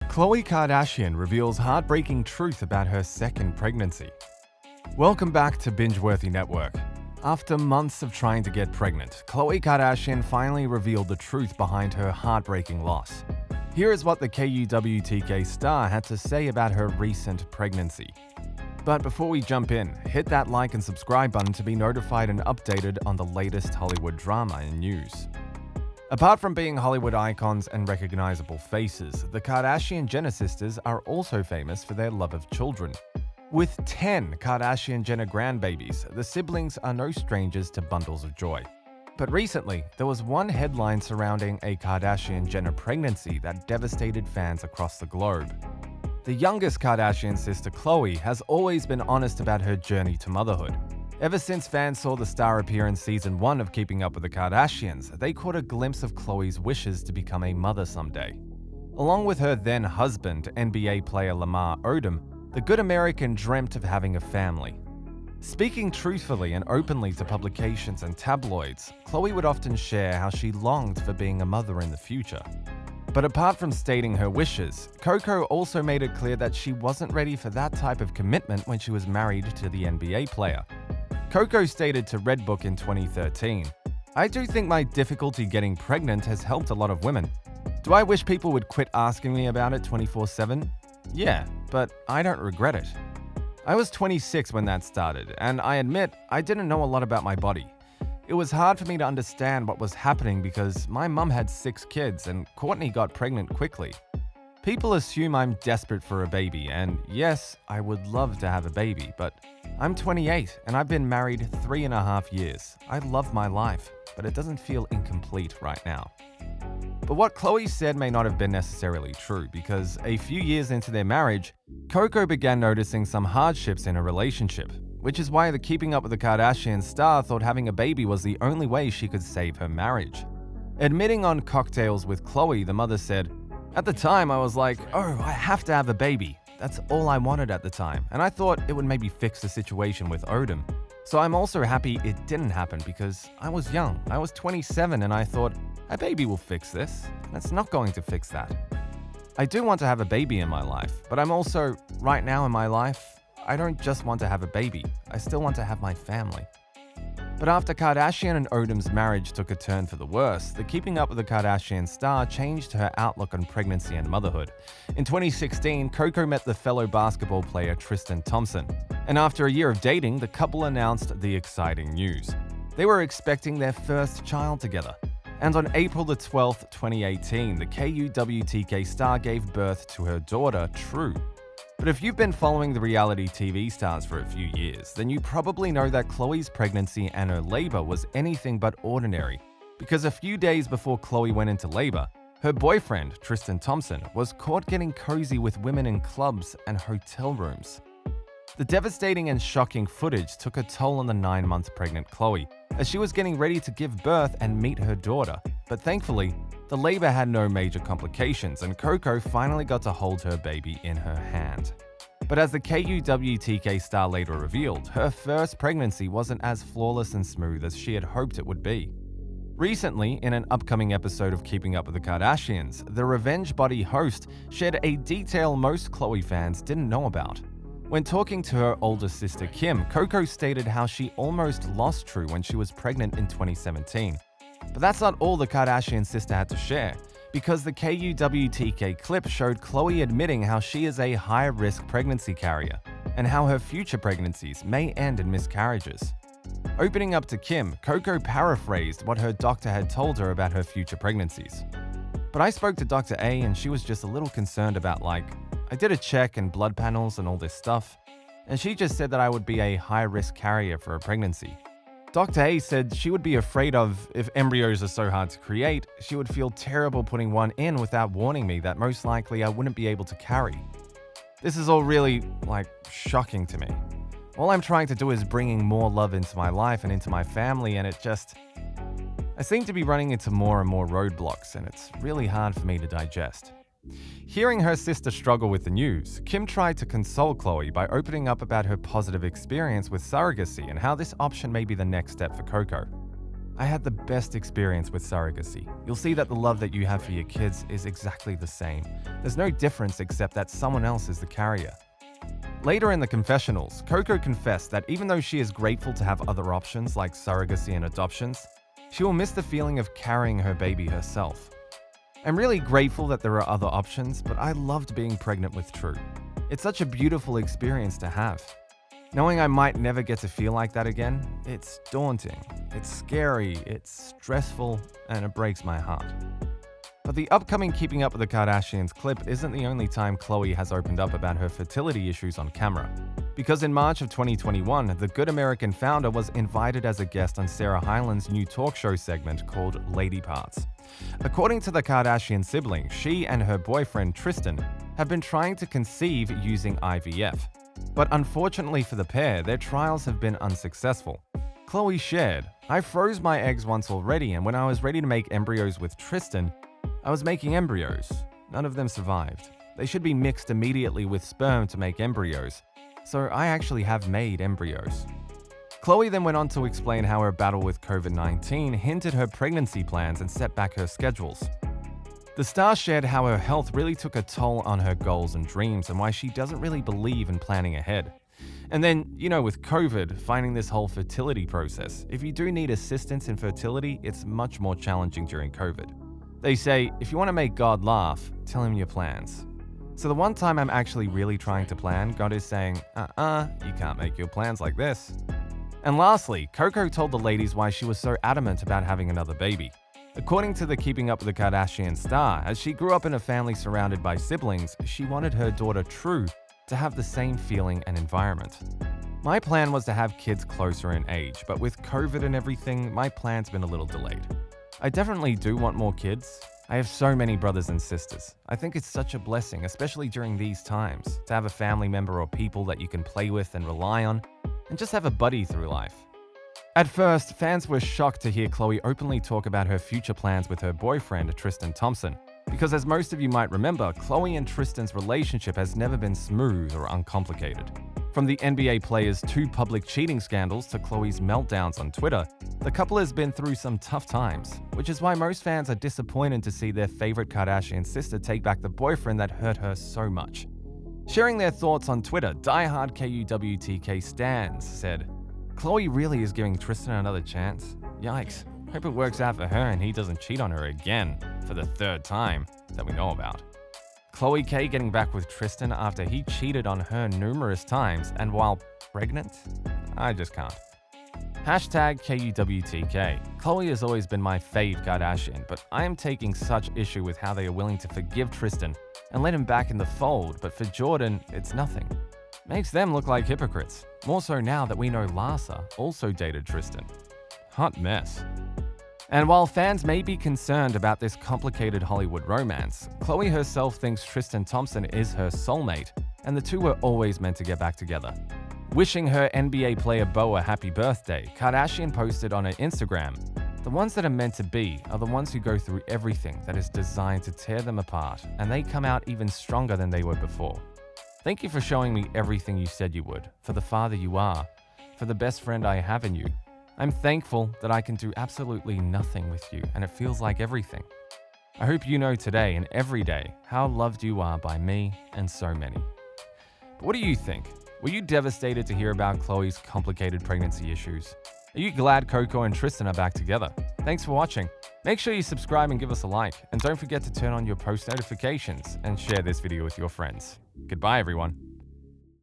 Khloe Kardashian reveals heartbreaking truth about her second pregnancy. Welcome back to Binge-Worthy Network. After months of trying to get pregnant, Khloe Kardashian finally revealed the truth behind her heartbreaking loss. Here is what the KUWTK star had to say about her recent pregnancy. But before we jump in, hit that like and subscribe button to be notified and updated on the latest Hollywood drama and news. Apart from being Hollywood icons and recognizable faces, the Kardashian-Jenner sisters are also famous for their love of children. With 10 Kardashian-Jenner grandbabies, the siblings are no strangers to bundles of joy. But recently, there was one headline surrounding a Kardashian-Jenner pregnancy that devastated fans across the globe. The youngest Kardashian sister, Khloe, has always been honest about her journey to motherhood. Ever since fans saw the star appear in Season 1 of Keeping Up with the Kardashians, they caught a glimpse of Khloe's wishes to become a mother someday. Along with her then-husband, NBA player Lamar Odom, the good American dreamt of having a family. Speaking truthfully and openly to publications and tabloids, Khloe would often share how she longed for being a mother in the future. But apart from stating her wishes, Coco also made it clear that she wasn't ready for that type of commitment when she was married to the NBA player. Coco stated to Redbook in 2013, "I do think my difficulty getting pregnant has helped a lot of women. Do I wish people would quit asking me about it 24/7? Yeah, but I don't regret it. I was 26 when that started, and I admit I didn't know a lot about my body. It was hard for me to understand what was happening because my mum had 6 kids and Courtney got pregnant quickly. People assume I'm desperate for a baby, and yes, I would love to have a baby, but I'm 28 and I've been married 3.5 years. I love my life, but it doesn't feel incomplete right now." But what Khloe said may not have been necessarily true, because a few years into their marriage, Coco began noticing some hardships in her relationship, which is why the Keeping Up with the Kardashians star thought having a baby was the only way she could save her marriage. Admitting on Cocktails with Khloe, the mother said, "At the time, I was like, oh, I have to have a baby. That's all I wanted at the time, and I thought it would maybe fix the situation with Odom. So I'm also happy it didn't happen because I was young. I was 27 and I thought, a baby will fix this. It's not going to fix that. I do want to have a baby in my life, but I'm also, right now in my life, I don't just want to have a baby. I still want to have my family." But after Kardashian and Odom's marriage took a turn for the worse, the Keeping Up with the Kardashians star changed her outlook on pregnancy and motherhood. In 2016, Coco met the fellow basketball player Tristan Thompson, and after a year of dating, the couple announced the exciting news. They were expecting their first child together. And on April the 12th, 2018, the KUWTK star gave birth to her daughter, True. But if you've been following the reality TV stars for a few years, then you probably know that Khloe's pregnancy and her labor was anything but ordinary, because a few days before Khloe went into labor, her boyfriend, Tristan Thompson, was caught getting cozy with women in clubs and hotel rooms. The devastating and shocking footage took a toll on the 9-month pregnant Khloe, as she was getting ready to give birth and meet her daughter. But thankfully, the labor had no major complications, and Coco finally got to hold her baby in her hand. But as the KUWTK star later revealed, her first pregnancy wasn't as flawless and smooth as she had hoped it would be. Recently, in an upcoming episode of Keeping Up with the Kardashians, the Revenge Body host shared a detail most Khloe fans didn't know about. When talking to her older sister Kim, Coco stated how she almost lost True when she was pregnant in 2017. But that's not all the Kardashian sister had to share, because the KUWTK clip showed Khloe admitting how she is a high-risk pregnancy carrier, and how her future pregnancies may end in miscarriages. Opening up to Kim, Coco paraphrased what her doctor had told her about her future pregnancies. "But I spoke to Dr. A and she was just a little concerned about I did a check and blood panels and all this stuff, and she just said that I would be a high-risk carrier for a pregnancy. Dr. A said she would be afraid of, if embryos are so hard to create, she would feel terrible putting one in without warning me that most likely I wouldn't be able to carry. This is all really, shocking to me. All I'm trying to do is bringing more love into my life and into my family, and I seem to be running into more and more roadblocks, and it's really hard for me to digest." Hearing her sister struggle with the news, Kim tried to console Khloe by opening up about her positive experience with surrogacy and how this option may be the next step for Coco. I had the best experience with surrogacy. You'll see that the love that you have for your kids is exactly the same. There's no difference except that someone else is the carrier. Later in the confessionals, Coco confessed that even though she is grateful to have other options like surrogacy and adoptions, she will miss the feeling of carrying her baby herself. I'm really grateful that there are other options, but I loved being pregnant with True. It's such a beautiful experience to have. Knowing I might never get to feel like that again, it's daunting, it's scary, it's stressful, and it breaks my heart. But the upcoming Keeping Up with the Kardashians clip isn't the only time Khloe has opened up about her fertility issues on camera. Because in March of 2021, the Good American founder was invited as a guest on Sarah Hyland's new talk show segment called Lady Parts. According to the Kardashian siblings, she and her boyfriend Tristan have been trying to conceive using IVF. But unfortunately for the pair, their trials have been unsuccessful. Khloe shared, "I froze my eggs once already, and when I was ready to make embryos with Tristan, I was making embryos. None of them survived. They should be mixed immediately with sperm to make embryos. So I actually have made embryos." Khloe then went on to explain how her battle with COVID-19 hindered her pregnancy plans and set back her schedules. The star shared how her health really took a toll on her goals and dreams and why she doesn't really believe in planning ahead. And then, with COVID, finding this whole fertility process, if you do need assistance in fertility, it's much more challenging during COVID. They say, if you want to make God laugh, tell him your plans. So the one time I'm actually really trying to plan, God is saying, you can't make your plans like this. And lastly, Coco told the ladies why she was so adamant about having another baby. According to the Keeping Up with the Kardashian star, as she grew up in a family surrounded by siblings, she wanted her daughter True to have the same feeling and environment. My plan was to have kids closer in age, but with COVID and everything, my plan's been a little delayed. I definitely do want more kids. I have so many brothers and sisters. I think it's such a blessing, especially during these times, to have a family member or people that you can play with and rely on, and just have a buddy through life. At first, fans were shocked to hear Khloe openly talk about her future plans with her boyfriend, Tristan Thompson. Because as most of you might remember, Khloe and Tristan's relationship has never been smooth or uncomplicated. From the NBA player's 2 public cheating scandals to Khloe's meltdowns on Twitter, the couple has been through some tough times, which is why most fans are disappointed to see their favorite Kardashian sister take back the boyfriend that hurt her so much. Sharing their thoughts on Twitter, diehard KUWTK stans said, "Khloe really is giving Tristan another chance? Yikes. Hope it works out for her and he doesn't cheat on her again, for the 3rd time that we know about." Khloe K getting back with Tristan after he cheated on her numerous times and while pregnant? I just can't. Hashtag KUWTK. Khloe has always been my fave Kardashian, but I am taking such issue with how they are willing to forgive Tristan and let him back in the fold, but for Jordan, it's nothing. Makes them look like hypocrites. More so now that we know Larsa also dated Tristan. Hot mess. And while fans may be concerned about this complicated Hollywood romance, Khloe herself thinks Tristan Thompson is her soulmate, and the two were always meant to get back together. Wishing her NBA player Beau a happy birthday, Kardashian posted on her Instagram, "The ones that are meant to be are the ones who go through everything that is designed to tear them apart, and they come out even stronger than they were before. Thank you for showing me everything you said you would, for the father you are, for the best friend I have in you. I'm thankful that I can do absolutely nothing with you, and it feels like everything. I hope you know today and every day how loved you are by me and so many." But what do you think? Were you devastated to hear about Khloe's complicated pregnancy issues? Are you glad Coco and Tristan are back together? Thanks for watching. Make sure you subscribe and give us a like, and don't forget to turn on your post notifications and share this video with your friends. Goodbye, everyone.